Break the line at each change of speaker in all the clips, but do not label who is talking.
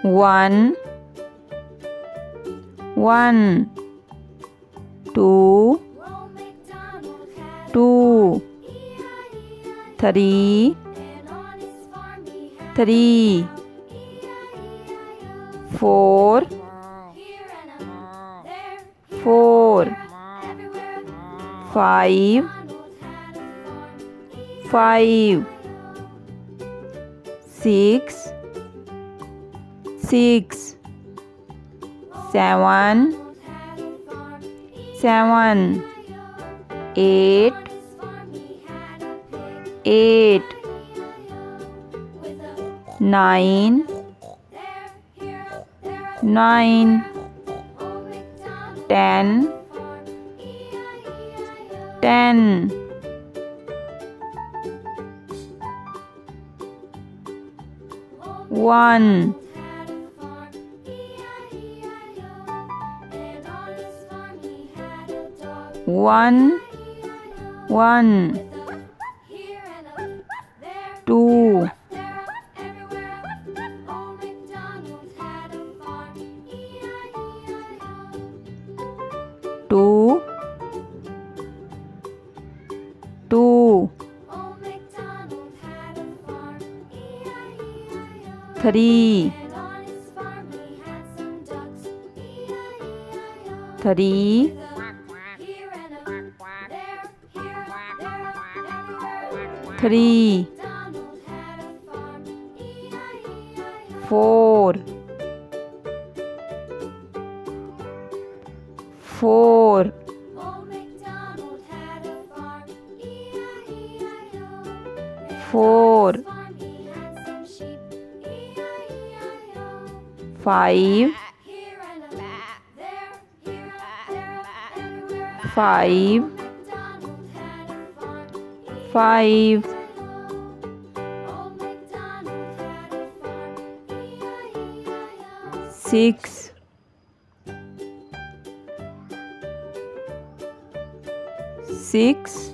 1 1 2 2 3 3 4 4 5 5 6 6 7 7 8 8 9 9 10 10 1 1 1 2 2 2 3 3 3 4 4 4 5 5 5 6 6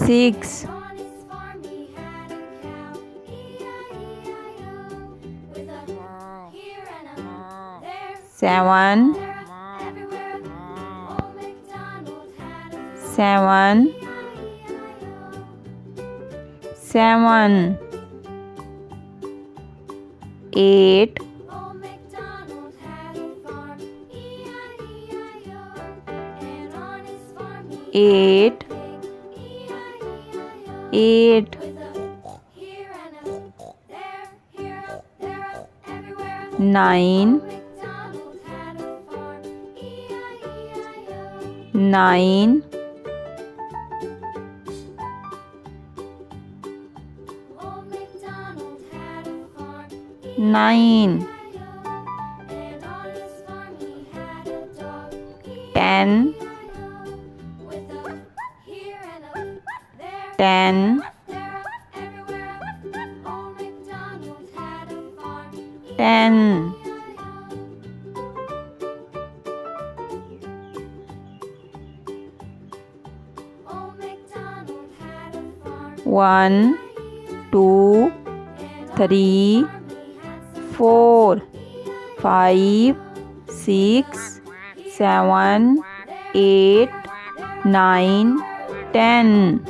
6 7 7 7 8 8 8 9 9 9 10 10 10 1 2 3 4 5 6 7 8 9 10